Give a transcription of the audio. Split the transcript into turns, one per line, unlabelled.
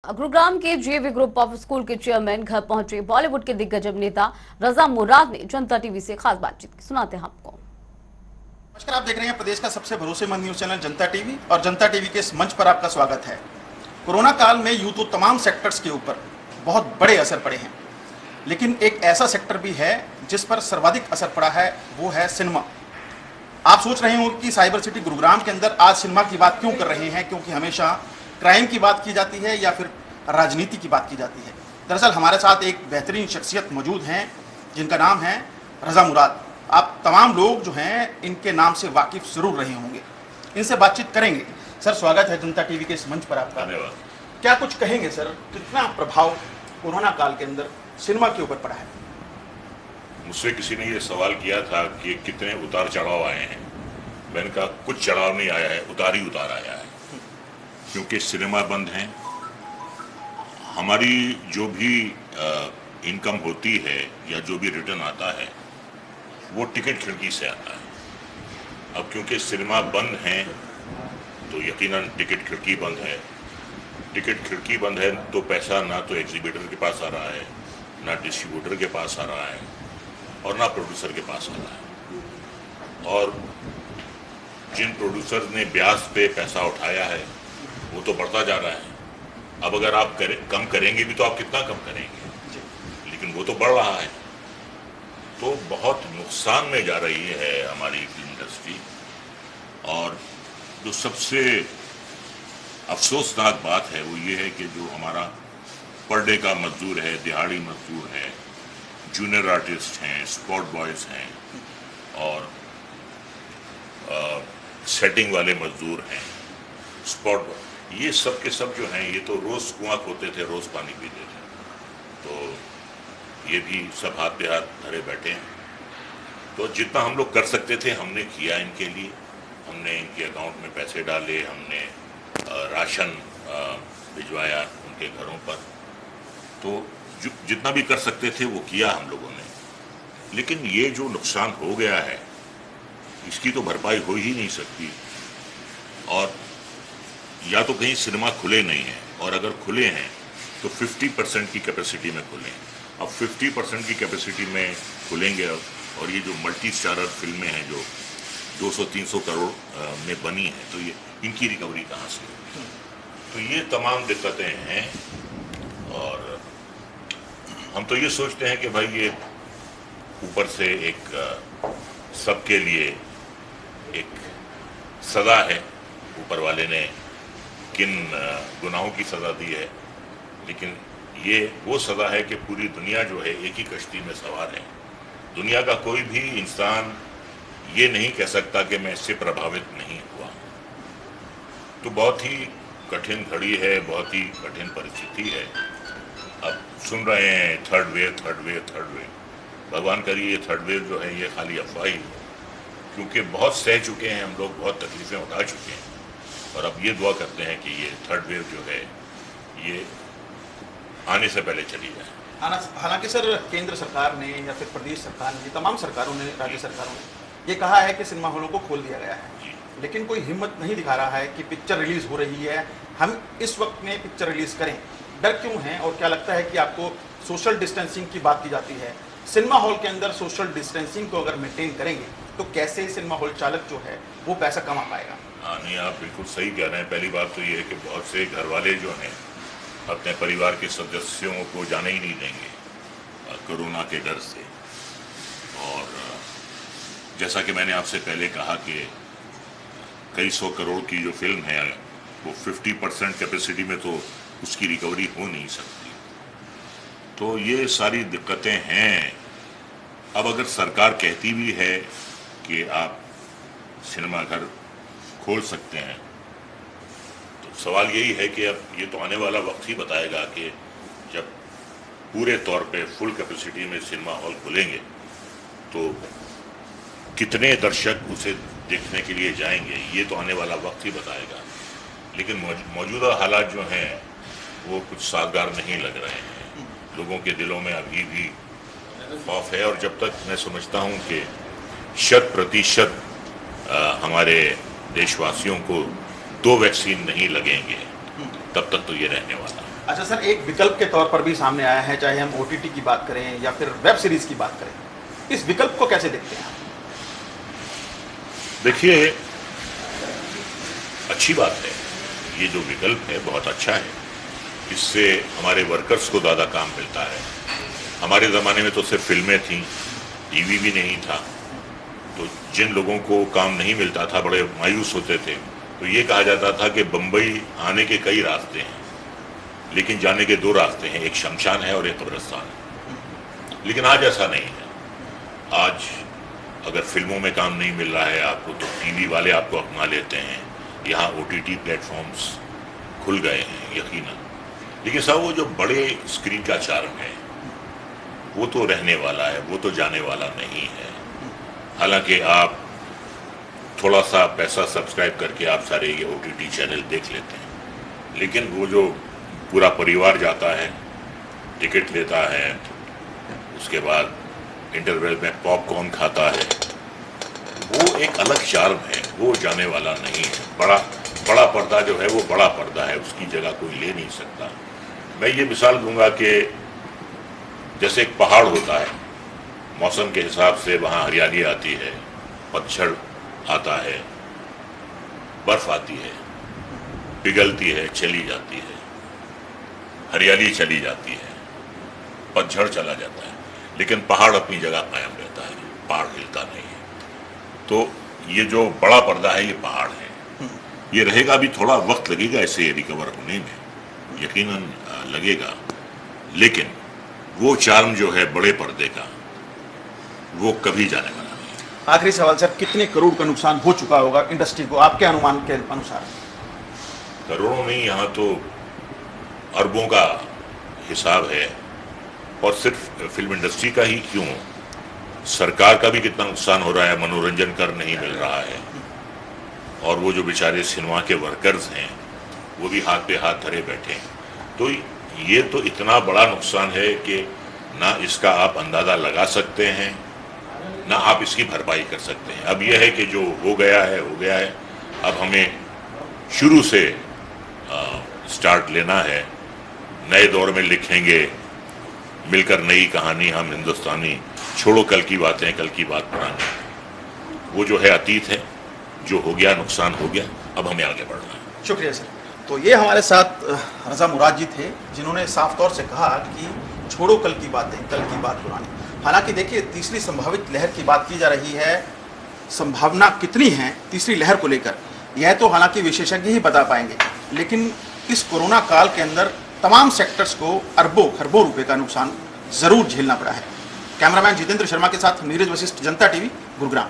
गुरुग्राम के जेवी group of school के चेयरमैन घर पहुंचे बॉलीवुड के दिग्गज अभिनेता रजा मुराद ने जनता टीवी से खास बातचीत की। सुनाते हैं आपको।
नमस्कार, आप देख रहे हैं प्रदेश का सबसे भरोसेमंद न्यूज चैनल जनता टीवी और जनता टीवी के इस मंच पर आपका स्वागत है। कोरोना काल में यूं तो तमाम सेक्टर्स के ऊपर बहुत बड़े असर पड़े हैं, लेकिन एक ऐसा सेक्टर भी है जिस पर सर्वाधिक असर पड़ा है, वो है सिनेमा। आप सोच रहे होंगे कि साइबर सिटी गुरुग्राम के अंदर आज सिनेमा की बात क्यों कर रहे हैं, क्योंकि हमेशा क्राइम की बात की जाती है या फिर राजनीति की बात की जाती है। दरअसल हमारे साथ एक बेहतरीन शख्सियत मौजूद हैं जिनका नाम है रजा मुराद। आप तमाम लोग जो हैं इनके नाम से वाकिफ जरूर रहे होंगे, इनसे बातचीत करेंगे। सर, स्वागत है जनता टीवी के इस मंच पर आपका।
धन्यवाद।
क्या कुछ कहेंगे सर, कितना प्रभाव कोरोना काल के अंदर सिनेमा के ऊपर पड़ा है?
मुझसे किसी ने ये सवाल किया था कि कितने उतार चढ़ाव आए हैं। मैंने कहा कुछ चढ़ाव नहीं आया है, उतार ही उतार आया है, क्योंकि सिनेमा बंद हैं। हमारी जो भी इनकम होती है या जो भी रिटर्न आता है वो टिकट खिड़की से आता है। अब क्योंकि सिनेमा बंद हैं तो यकीनन टिकट खिड़की बंद है। टिकट खिड़की बंद है तो पैसा ना तो एग्जीबिटर के पास आ रहा है, ना डिस्ट्रीब्यूटर के पास आ रहा है और ना प्रोड्यूसर के पास आ रहा है। और जिन प्रोड्यूसर ने ब्याज पे पैसा उठाया है वो तो बढ़ता जा रहा है। अब अगर आप कम करेंगे भी तो आप कितना कम करेंगे, लेकिन वो तो बढ़ रहा है। तो बहुत नुकसान में जा रही है हमारी फिल्म इंडस्ट्री। और जो सबसे अफसोसनाक बात है वो ये है कि जो हमारा पर डे का मजदूर है, दिहाड़ी मजदूर है, जूनियर आर्टिस्ट हैं, स्पॉट बॉयज़ हैं और सेटिंग वाले मजदूर हैं, स्पॉट, ये सब के सब जो हैं ये तो रोज़ कुआं खोते थे, रोज़ पानी पीते थे। तो ये भी सब हाथ पे हाथ धरे बैठे हैं। तो जितना हम लोग कर सकते थे हमने किया इनके लिए। हमने इनके अकाउंट में पैसे डाले, हमने राशन भिजवाया उनके घरों पर। तो जितना भी कर सकते थे वो किया हम लोगों ने। लेकिन ये जो नुकसान हो गया है इसकी तो भरपाई हो ही नहीं सकती। और या तो कहीं सिनेमा खुले नहीं हैं, और अगर खुले हैं तो 50% की कैपेसिटी में खुले। अब 50% की कैपेसिटी में खुलेंगे और ये जो मल्टी स्टारर फिल्में हैं जो 200-300 करोड़ में बनी हैं, तो ये इनकी रिकवरी कहाँ से होगी? तो ये तमाम दिक्कतें हैं। और हम तो ये सोचते हैं कि भाई ये ऊपर से एक सबके लिए एक सज़ा है, ऊपर वाले ने किन गुनाहों की सज़ा दी है। लेकिन ये वो सज़ा है कि पूरी दुनिया जो है एक ही कश्ती में सवार है। दुनिया का कोई भी इंसान ये नहीं कह सकता कि मैं इससे प्रभावित नहीं हुआ। तो बहुत ही कठिन घड़ी है, बहुत ही कठिन परिस्थिति है। अब सुन रहे हैं थर्ड वेव। भगवान करिए ये थर्ड वेव जो है ये खाली अफवाह ही, क्योंकि बहुत सह चुके हैं हम लोग, बहुत तकलीफ़ें उठा चुके हैं। और अब ये दुआ करते हैं कि ये थर्ड वेव जो है ये आने से पहले चली जाए।
हालांकि सर, केंद्र सरकार ने या फिर प्रदेश सरकार ने, तमाम सरकारों ने, राज्य सरकारों ने ये कहा है कि सिनेमा हॉलों को खोल दिया गया है, लेकिन कोई हिम्मत नहीं दिखा रहा है कि पिक्चर रिलीज हो रही है, हम इस वक्त में पिक्चर रिलीज करें। डर क्यों है? और क्या लगता है कि आपको सोशल डिस्टेंसिंग की बात की जाती है, सिनेमा हॉल के अंदर सोशल डिस्टेंसिंग को अगर मेंटेन करेंगे तो कैसे सिनेमा हॉल चालक जो है वो पैसा कमा पाएगा?
हाँ, नहीं, आप बिल्कुल सही कह रहे हैं। पहली बात तो ये है कि बहुत से घर वाले जो हैं अपने परिवार के सदस्यों को जाने ही नहीं देंगे कोरोना के डर से। और जैसा कि मैंने आपसे पहले कहा कि कई 100 करोड़ की जो फिल्म है वो 50% कैपेसिटी में तो उसकी रिकवरी हो नहीं सकती। तो ये सारी दिक्कतें हैं। अब अगर सरकार कहती भी है कि आप सिनेमा घर खोल सकते हैं, तो सवाल यही है कि अब ये तो आने वाला वक्त ही बताएगा कि जब पूरे तौर पे फुल कैपेसिटी में सिनेमा हॉल खुलेंगे तो कितने दर्शक उसे देखने के लिए जाएंगे, ये तो आने वाला वक्त ही बताएगा। लेकिन मौजूदा हालात जो हैं वो कुछ साजगार नहीं लग रहे हैं। लोगों के दिलों में अभी भी खौफ है। और जब तक मैं समझता हूँ कि 100% हमारे देशवासियों को 2 वैक्सीन नहीं लगेंगे, तब तक तो ये रहने वाला है।
अच्छा सर, एक विकल्प के तौर पर भी सामने आया है, चाहे हम ओटीटी की बात करें या फिर वेब सीरीज की बात करें, इस विकल्प को कैसे देखते हैं आप?
देखिए, अच्छी बात है, ये जो विकल्प है बहुत अच्छा है। इससे हमारे वर्कर्स को ज़्यादा काम मिलता है। हमारे ज़माने में तो सिर्फ फिल्में थीं, टीवी भी नहीं था, तो जिन लोगों को काम नहीं मिलता था बड़े मायूस होते थे। तो ये कहा जाता था कि बम्बई आने के कई रास्ते हैं, लेकिन जाने के दो रास्ते हैं, एक शमशान है और एक कब्रिस्तान है। लेकिन आज ऐसा नहीं है। आज अगर फिल्मों में काम नहीं मिल रहा है आपको, तो टीवी वाले आपको अपना लेते हैं। यहाँ ओटीटी प्लेटफॉर्म्स खुल गए हैं यकीनन, लेकिन साहब वो जो बड़े स्क्रीन का चार्म है वो तो रहने वाला है, वो तो जाने वाला नहीं है। हालांकि आप थोड़ा सा पैसा सब्सक्राइब करके आप सारे ये ओटीटी चैनल देख लेते हैं, लेकिन वो जो पूरा परिवार जाता है, टिकट लेता है, उसके बाद इंटरवल में पॉपकॉर्न खाता है, वो एक अलग चार्म है, वो जाने वाला नहीं है। बड़ा पर्दा जो है वो बड़ा पर्दा है, उसकी जगह कोई ले नहीं सकता। मैं ये मिसाल दूंगा कि जैसे एक पहाड़ होता है, मौसम के हिसाब से वहाँ हरियाली आती है, पतझड़ आता है, बर्फ आती है, पिघलती है, चली जाती है, हरियाली चली जाती है, पतझड़ चला जाता है, लेकिन पहाड़ अपनी जगह कायम रहता है, पहाड़ हिलता नहीं है। तो ये जो बड़ा पर्दा है ये पहाड़ है, ये रहेगा, भी थोड़ा वक्त लगेगा इसे रिकवर होने में, यकीनन लगेगा, लेकिन वो चार्म जो है बड़े पर्दे का वो कभी जाने वाला नहीं।
आखिरी सवाल सर, कितने करोड़ का नुकसान हो चुका होगा इंडस्ट्री को आपके अनुमान के अनुसार?
करोड़ों नहीं, यहाँ तो अरबों का हिसाब है। और सिर्फ फिल्म इंडस्ट्री का ही क्यों, सरकार का भी कितना नुकसान हो रहा है, मनोरंजन कर नहीं मिल रहा है, और वो जो बेचारे सिनेमा के वर्कर्स हैं वो भी हाथ पे हाथ धरे बैठे हैं। तो ये तो इतना बड़ा नुकसान है कि ना इसका आप अंदाज़ा लगा सकते हैं, ना आप इसकी भरपाई कर सकते हैं। अब यह है कि जो हो गया है हो गया है, अब हमें शुरू से स्टार्ट लेना है, नए दौर में लिखेंगे मिलकर नई कहानी हम हिंदुस्तानी, छोड़ो कल की बातें, कल की बात पुरानी। वो जो है अतीत है, जो हो गया नुकसान हो गया, अब हमें आगे बढ़ना है।
शुक्रिया सर। तो ये हमारे साथ रजा मुराद जी थे, जिन्होंने साफ तौर से कहा कि छोड़ो कल की बातें, कल की बात पुरानी। हालांकि देखिए, तीसरी संभावित लहर की बात की जा रही है, संभावना कितनी है तीसरी लहर को लेकर, यह तो हालांकि विशेषज्ञ ही बता पाएंगे, लेकिन इस कोरोना काल के अंदर तमाम सेक्टर्स को अरबों खरबों रुपए का नुकसान जरूर झेलना पड़ा है। कैमरामैन जितेंद्र शर्मा के साथ नीरज वशिष्ठ, जनता टीवी, गुरुग्राम।